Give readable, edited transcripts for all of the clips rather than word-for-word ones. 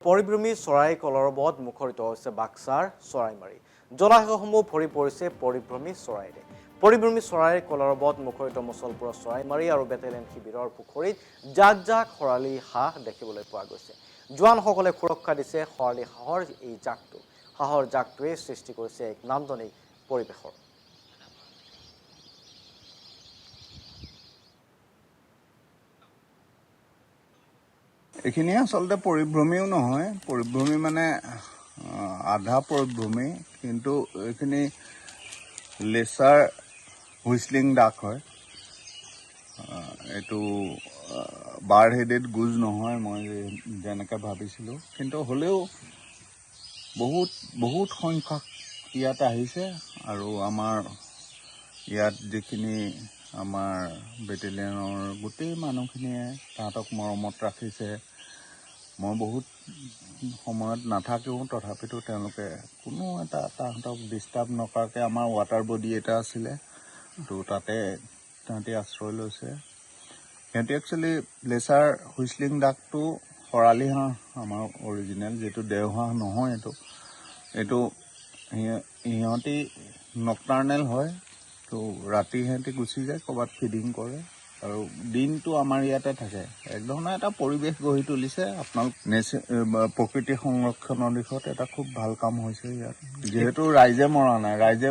পৰিভ্ৰমী চৰাই কলৰৱত মুখৰিত হৈছে বাক্সাৰ চৰাইমাৰী। জলাশয়সমূহ ভৰি পৰিছে পৰিভ্ৰমী চৰাইৰে। পৰিভ্ৰমী চৰাইৰ কলৰৱত মুখৰিত মুছলপুৰৰ চৰাইমাৰী আৰু বেটেলিয়ন শিবিৰৰ পুখুৰীত জাক জাক খৰালি হাঁহ দেখিবলৈ পোৱা গৈছে। জোৱানসকলে সুৰক্ষা দিছে খৰালি হাঁহৰ এই জাকটো। হাঁহৰ জাকটোৱে সৃষ্টি কৰিছে এক নান্দনিক পৰিৱেশৰ। এইখিনি আচলতে পৰিভ্ৰমীও নহয়, পৰিভ্ৰমী মানে আধা পৰিভ্ৰমী, কিন্তু এইখিনি লেচাৰ হুইচলিং ডাক হয়। এইটো বাৰ্ড হেডেড গুজ নহয়, মই যেনেকৈ ভাবিছিলোঁ, কিন্তু হ'লেও বহুত সংখ্যক ইয়াত আহিছে। আৰু আমাৰ ইয়াত যিখিনি আমাৰ বেটেলিয়নৰ গোটেই মানুহখিনিয়ে তাহাঁতক মৰমত ৰাখিছে। মই বহুত সময়ত নাথাকোঁ, তথাপিতো তেওঁলোকে কোনো এটা তাহাঁতক ডিষ্টাৰ্ব নকৰাকৈ আমাৰ ৱাটাৰ বডি এটা আছিলে, তো তাতে তাহাঁতি আশ্ৰয় লৈছে। সিহঁতি একচুৱেলি লেচাৰ হুইচলিং ডাকটো খৰালি হাঁহ আমাৰ অৰিজিনেল, যিটো দেওহাঁহ নহয়। এইটো সিহঁতি নক্টাৰ্নেল হয়, তো ৰাতি সিহঁতি গুচি যায়, ক'ৰবাত ফিডিং কৰে আৰু দিনটো আমাৰ ইয়াতে থাকে। একধৰণৰ এটা পৰিৱেশ গঢ়ি তুলিছে। আপোনালোক প্ৰকৃতি সংৰক্ষণৰ দিশত এটা খুব ভাল কাম হৈছে ইয়াত। যিহেতু ৰাইজে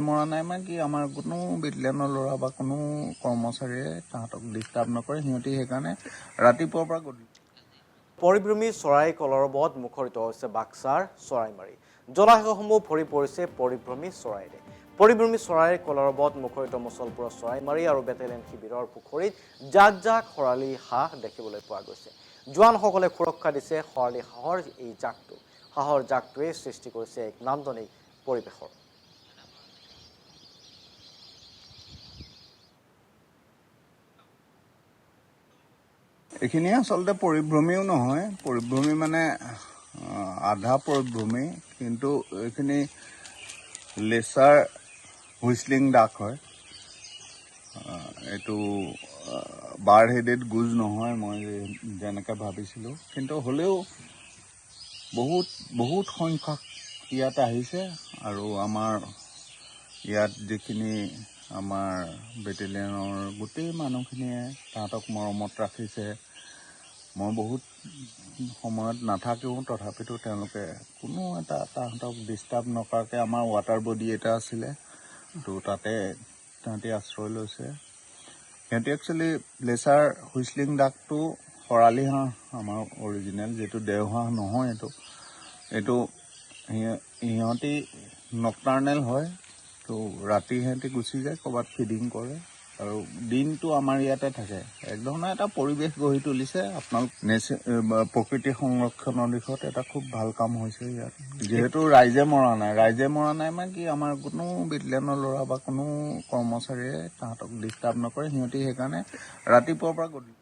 মৰা নাই মানে কি, আমাৰ কোনো বেটেলিয়নৰ ল'ৰা বা কোনো কৰ্মচাৰীয়ে তাহাঁতক ডিষ্টাৰ্ব নকৰে। সিহঁতি সেইকাৰণে ৰাতিপুৱাৰ পৰা গধূলি। পৰিভ্ৰমী চৰাই কলৰৱত মুখৰিত হৈছে বাক্সাৰ চৰাইমাৰী। জলাশয়সমূহ ভৰি পৰিছে পৰিভ্ৰমী চৰাইৰে। পৰিভ্ৰমী চৰাইৰ কলৰৱত মুখৰিত মুছলপুৰৰ চৰাইমাৰী আৰু বেটেলিয়ন শিবিৰৰ পুখুৰীত জাক জাক খৰালি হাঁহ দেখিবলৈ পোৱা গৈছে। জোৱানসকলে সুৰক্ষা দিছে খৰালি হাঁহৰ এই জাকটো। হাঁহৰ জাকটোৱে সৃষ্টি কৰিছে এক নান্দনিক পৰিৱেশৰ। এইখিনি আচলতে পৰিভ্ৰমীও নহয়, পৰিভ্ৰমী মানে আধা পৰিভ্ৰমী, কিন্তু এইখিনি লেচাৰ হুইচলিং ডাক হয়। এইটো বাৰ্ড হেডেড গুজ নহয়, মই যেনেকৈ ভাবিছিলোঁ, কিন্তু হ'লেও বহুত সংখ্যক ইয়াত আহিছে। আৰু আমাৰ ইয়াত যিখিনি আমাৰ বেটেলিয়নৰ গোটেই মানুহখিনিয়ে তাহাঁতক মৰমত ৰাখিছে। মই বহুত সময়ত নাথাকোঁ, তথাপিতো তেওঁলোকে কোনো এটা তাহাঁতক ডিষ্টাৰ্ব নকৰাকৈ আমাৰ ৱাটাৰ বডি এটা আছিলে, তো তাতে তাহাঁতি আশ্ৰয় লৈছে। সিহঁতি একচুৱেলি লেচাৰ হুইচলিং ডাকটো খৰালি হাঁহ আমাৰ অৰিজিনেল, যিটো দেওহাঁহ নহয়। এইটো সিহঁতি নক্টাৰ্নেল হয়, তো ৰাতি সিহঁতি গুচি যায়, ক'ৰবাত ফিডিং কৰে আৰু দিনটো আমাৰ ইয়াতে থাকে। একধৰণৰ এটা পৰিৱেশ গঢ়ি তুলিছে। আপোনালোক প্ৰকৃতি সংৰক্ষণৰ দিশত এটা খুব ভাল কাম হৈছে ইয়াত। যিহেতু ৰাইজে মৰা নাই মানে কি, আমাৰ কোনো বেটেলিয়নৰ ল'ৰা বা কোনো কৰ্মচাৰীয়ে তাহাঁতক ডিষ্টাৰ্ব নকৰে। সিহঁতি সেইকাৰণে ৰাতিপুৱাৰ পৰা গধূলি